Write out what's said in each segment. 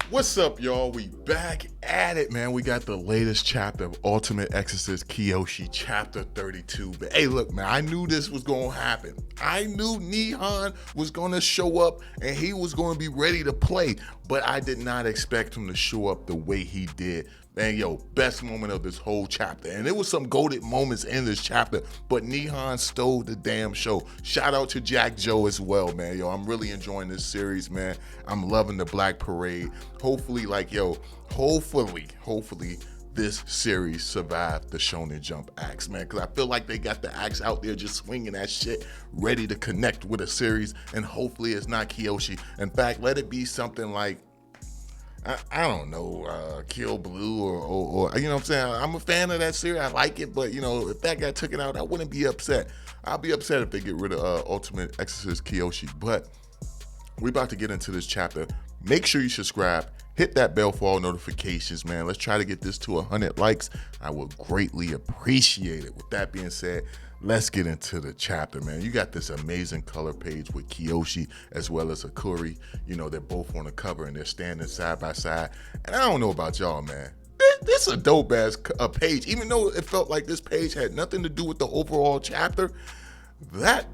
What's up, y'all? We back at it, man. We got the latest chapter of Ultimate Exorcist Kiyoshi Chapter 32. But hey, look, man, I knew this was going to happen. I knew Nehan was going to show up and he was going to be ready to play. But I did not expect him to show up the way he did. Man, yo, best moment of this whole chapter. And there was some goated moments in this chapter, but Nehan stole the damn show. Shout out to Jack Joe as well, man. Yo, I'm really enjoying this series, man. I'm loving the Black Parade. Hopefully, hopefully this series survived the Shonen Jump axe, man. Because I feel like they got the axe out there just swinging that shit, ready to connect with a series. And hopefully it's not Kiyoshi. In fact, let it be something like, I don't know, Kill Blue or you know what I'm saying? I'm a fan of that series. I like it, but, you know, if that got taken out, I wouldn't be upset. I'll be upset if they get rid of Ultimate Exorcist Kiyoshi. But we're about to get into this chapter. Make sure you subscribe. Hit that bell for all notifications, man. Let's try to get this to 100 likes. I would greatly appreciate it. With that being said, let's get into the chapter, man. You got this amazing color page with Kiyoshi as well as Akuri. You know, they're both on the cover and they're standing side by side. And I don't know about y'all, man. This is a dope-ass page. Even though it felt like this page had nothing to do with the overall chapter, that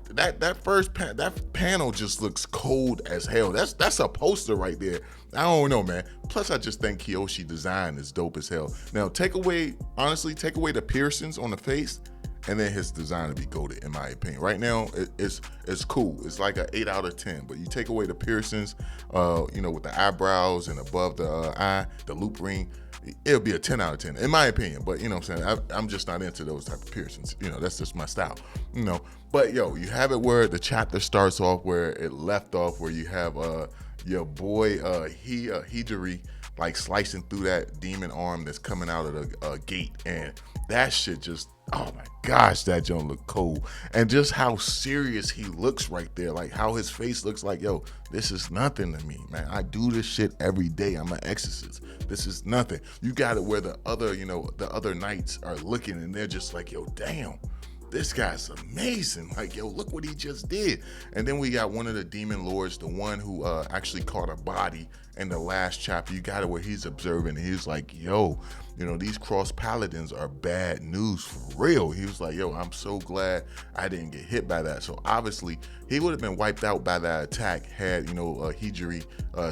panel just looks cold as hell. That's a poster right there. I don't know, man. Plus, I just think Kiyoshi design is dope as hell. Now, take away the piercings on the face, and then his design will be goated, in my opinion. Right now, it's cool. It's like an 8 out of 10. But you take away the piercings, you know, with the eyebrows and above the eye, the loop ring, it'll be a 10 out of 10, in my opinion. But, you know what I'm saying? I'm just not into those type of piercings. You know, that's just my style, you know. But, yo, you have it where the chapter starts off where it left off, where you have your boy Hijiri like slicing through that demon arm that's coming out of the gate, and that shit just, oh my gosh, that joint look cool. And just how serious he looks right there, like how his face looks like, yo, this is nothing to me, man. I do this shit every day. I'm an exorcist. This is nothing. You got it where the other knights are looking and they're just like, yo, damn, this guy's amazing. Like, yo, look what he just did. And then we got one of the demon lords, the one who actually caught a body in the last chapter. You got it where he's observing and he's like, yo, you know, these cross paladins are bad news for real. He was like, yo, I'm so glad I didn't get hit by that. So obviously he would have been wiped out by that attack had, you know, Hijiri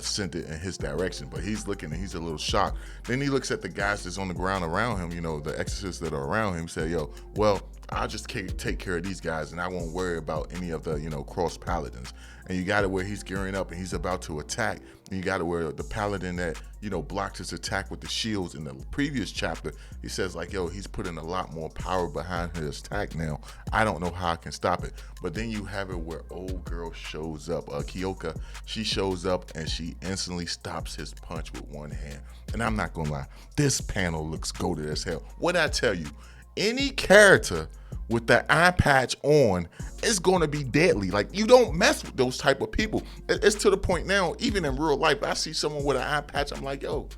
sent it in his direction. But he's looking and he's a little shocked. Then he looks at the guys that's on the ground around him, you know, the exorcists that are around him, say, yo, well, I'll just take care of these guys and I won't worry about any of the, you know, cross paladins. And you got it where he's gearing up and he's about to attack. And you got it where the paladin that, you know, blocked his attack with the shields in the previous chapter, he says like, yo, he's putting a lot more power behind his attack now. I don't know how I can stop it. But then you have it where old girl shows up, Kyoka. She shows up and she instantly stops his punch with one hand. And I'm not gonna lie, this panel looks goated as hell. What'd I tell you? Any character with the eye patch on is going to be deadly. Like, you don't mess with those type of people. It's to the point now, even in real life, I see someone with an eye patch, I'm like, yo,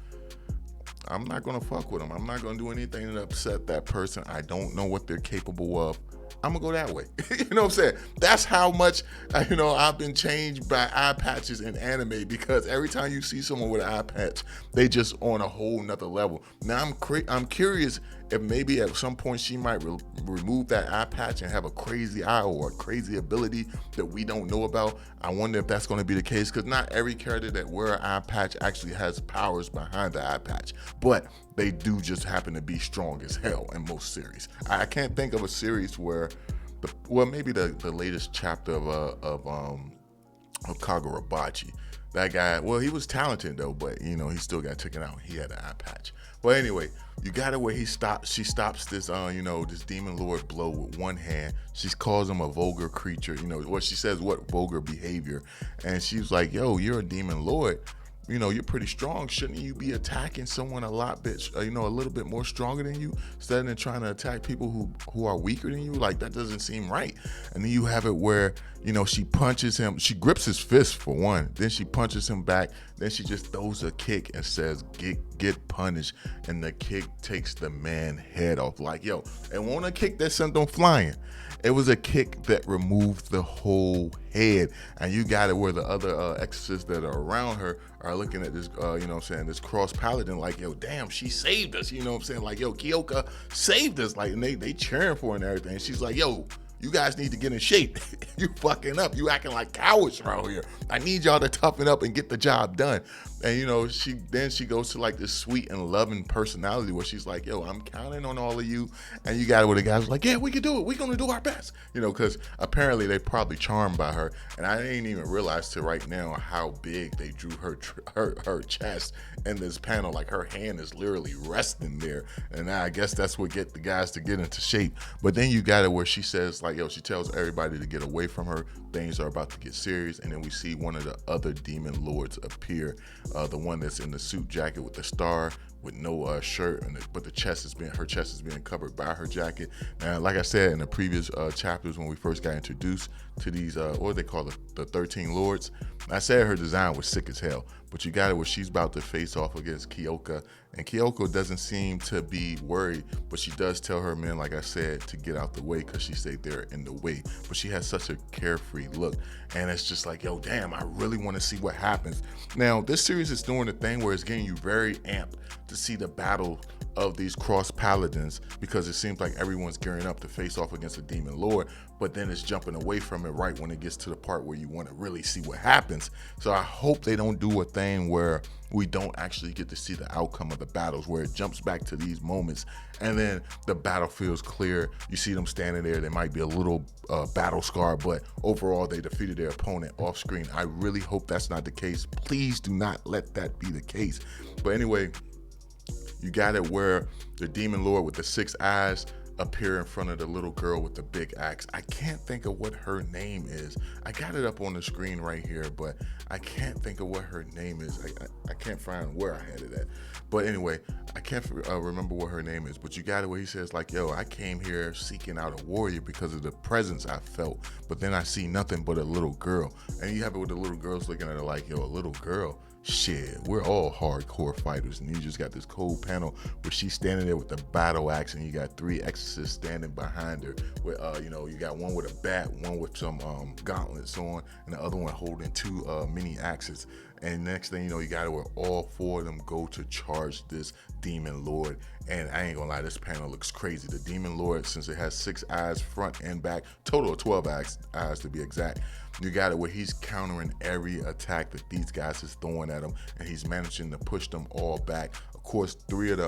I'm not going to fuck with them. I'm not going to do anything to upset that person. I don't know what they're capable of. I'm gonna go that way. You know what I'm saying? That's how much, you know, I've been changed by eye patches in anime, because every time you see someone with an eye patch, they just on a whole nother level. Now I'm curious if maybe at some point she might remove that eye patch and have a crazy eye or a crazy ability that we don't know about. I wonder if that's going to be the case, because not every character that wear an eye patch actually has powers behind the eye patch, but they do just happen to be strong as hell in most series. I can't think of a series where, maybe the latest chapter of Kagurabachi. That guy, well, he was talented though, but you know, he still got taken out. He had an eye patch. But anyway, you got it where she stops this, you know, this demon lord blow with one hand. She calls him a vulgar creature, you know, what she says, what vulgar behavior. And she's like, yo, you're a demon lord. You know, you're pretty strong. Shouldn't you be attacking someone a little bit more stronger than you, instead of trying to attack people who are weaker than you? Like, that doesn't seem right. And then you have it where, you know, she punches him. She grips his fist for one. Then she punches him back. Then she just throws a kick and says, get punished. And the kick takes the man head off. Like, yo, and want a kick that sent them flying. It was a kick that removed the whole head. And you got it where the other exorcists that are around her are looking at this, you know what I'm saying, this cross paladin like, yo, damn, she saved us. You know what I'm saying? Like, yo, Kyoka saved us. Like, and they cheering for her and everything. And she's like, yo, you guys need to get in shape. You fucking up. You acting like cowards around here. I need y'all to toughen up and get the job done. And you know, she goes to like this sweet and loving personality where she's like, yo, I'm counting on all of you. And you got it where the guys like, yeah, we can do it. We're gonna do our best. You know, because apparently they probably charmed by her. And I didn't even realize till right now how big they drew her chest in this panel. Like her hand is literally resting there. And I guess that's what get the guys to get into shape. But then you got it where she says like, yo, she tells everybody to get away from her. Things are about to get serious. And then we see one of the other demon lords appear. The one that's in the suit jacket with the star with no shirt, but her chest is being covered by her jacket. And like I said in the previous chapters when we first got introduced to these, what they call the 13 lords, I said her design was sick as hell. But you got it where she's about to face off against Kyoka, and Kyoko doesn't seem to be worried, but she does tell her men, like I said, to get out the way because she stayed there in the way. But she has such a carefree look, and it's just like, yo, damn, I really want to see what happens. Now, this series is doing the thing where it's getting you very amped to see the battle of these cross paladins, because it seems like everyone's gearing up to face off against a demon lord, but then it's jumping away from it right when it gets to the part where you want to really see what happens. So I hope they don't do a thing where we don't actually get to see the outcome of the battles, where it jumps back to these moments and then the battle feels clear. You see them standing there. They might be a little battle scar, but overall they defeated their opponent off screen. I really hope that's not the case. Please do not let that be the case. But anyway, you got it where the demon lord with the 6 eyes appear in front of the little girl with the big axe. I can't think of what her name is. I got it up on the screen right here, but I can't think of what her name is. I can't find where I had it at. But anyway, I can't remember what her name is. But you got it where he says like, yo, I came here seeking out a warrior because of the presence I felt, but then I see nothing but a little girl. And you have it with the little girls looking at her like, yo, a little girl? Shit, we're all hardcore fighters. And you just got this cold panel where she's standing there with the battle axe, and you got 3 exorcists standing behind her with you know, you got one with a bat, one with some gauntlets on, and the other one holding 2 mini axes. And next thing you know, you got it where all 4 of them go to charge this demon lord. And I ain't gonna lie, this panel looks crazy. The demon lord, since it has 6 eyes front and back, total of 12 eyes to be exact, you got it where he's countering every attack that these guys is throwing at him, and he's managing to push them all back. Of course, 3 of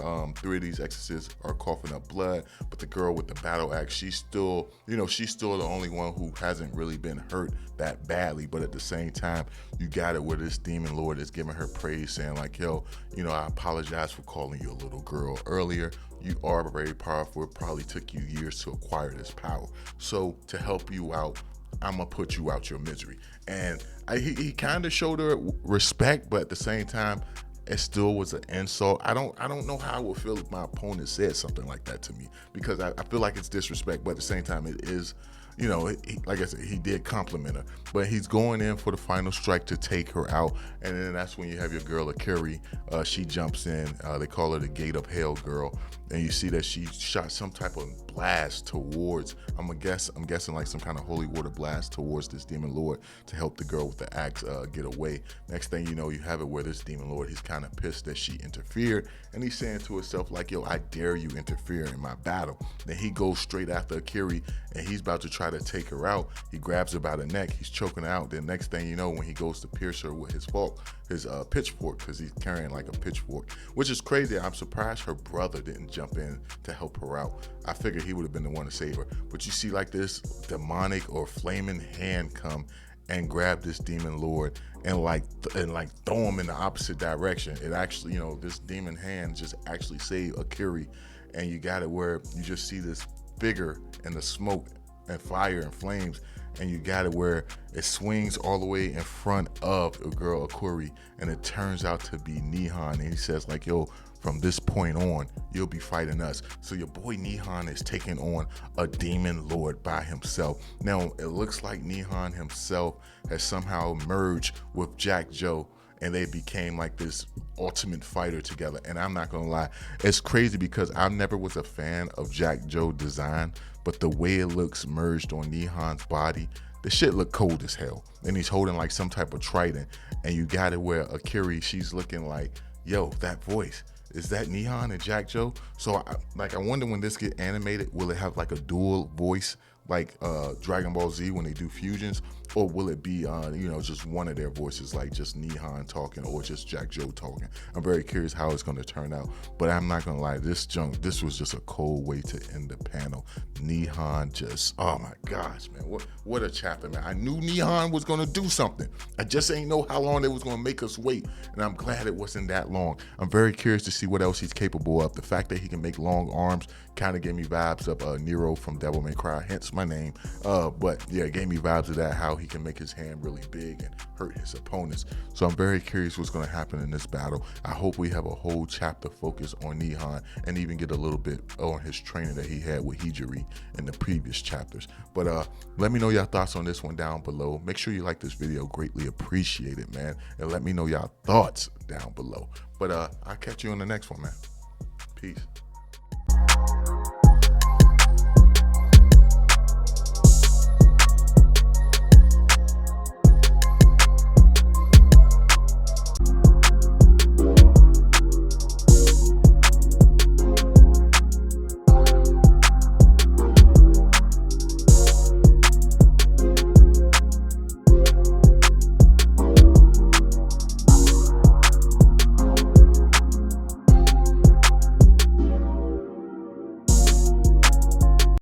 these exorcists are coughing up blood, but the girl with the battle axe, she's still the only one who hasn't really been hurt that badly. But at the same time, you got it where this demon lord is giving her praise, saying like, yo, you know, I apologize for calling you a little girl earlier. You are very powerful. It probably took you years to acquire this power. So to help you out, I'm gonna put you out your misery. And he kind of showed her respect, but at the same time, it still was an insult. I don't know how I would feel if my opponent said something like that to me, because I feel like it's disrespect, but at the same time, it is, you know, like I said, he did compliment her, but he's going in for the final strike to take her out. And then that's when you have your girl Akiri. She jumps in. They call her the Gate of Hell girl, and you see that she shot some type of blast towards, I'm guessing like some kind of holy water blast towards this demon lord to help the girl with the axe get away. Next thing you know, you have it where this demon lord, he's kind of pissed that she interfered, and he's saying to himself like, yo, I dare you interfere in my battle. Then he goes straight after Akiri, and he's about to try to take her out. He grabs her by the neck, he's choking her out. Then next thing you know, when he goes to pierce her with his pitchfork, because he's carrying like a pitchfork, which is crazy. I'm surprised her brother didn't jump in to help her out. I figured he would have been the one to save her. But you see like this demonic or flaming hand come and grab this demon lord and like throw him in the opposite direction. It actually, you know, this demon hand just actually saved Akiri. And you got it where you just see this figure in the smoke and fire and flames, and you got it where it swings all the way in front of a girl Akuri, and it turns out to be Nehan. And he says like, yo, from this point on, you'll be fighting us. So your boy Nehan is taking on a demon lord by himself. Now, it looks like Nehan himself has somehow merged with Jack Joe, and they became like this ultimate fighter together. And I'm not gonna lie, it's crazy because I never was a fan of Jack Joe design, but the way it looks merged on Nehan's body, the shit look cold as hell. And he's holding like some type of trident, and you got it where Akiri, she's looking like, yo, that voice, is that Nehan and Jack Joe? So I wonder when this get animated, will it have like a dual voice like Dragon Ball Z when they do fusions, or will it be just one of their voices, like just Nehan talking or just Jack Joe talking? I'm very curious how it's going to turn out, but I'm not gonna lie, this was just a cold way to end the panel. Nehan just, oh my gosh, man, what a chapter, man. I knew Nehan was gonna do something. I just ain't know how long it was gonna make us wait, and I'm glad it wasn't that long. I'm very curious to see what else he's capable of. The fact that he can make long arms kind of gave me vibes of Nero from Devil May Cry, hence my name. But yeah, it gave me vibes of that, how he can make his hand really big and hurt his opponents. So I'm very curious what's going to happen in this battle. I hope we have a whole chapter focused on Nehan and even get a little bit on his training that he had with Hijiri in the previous chapters. But let me know your thoughts on this one down below. Make sure you like this video, greatly appreciate it, man. And let me know your thoughts down below. But I'll catch you on the next one, man. Peace.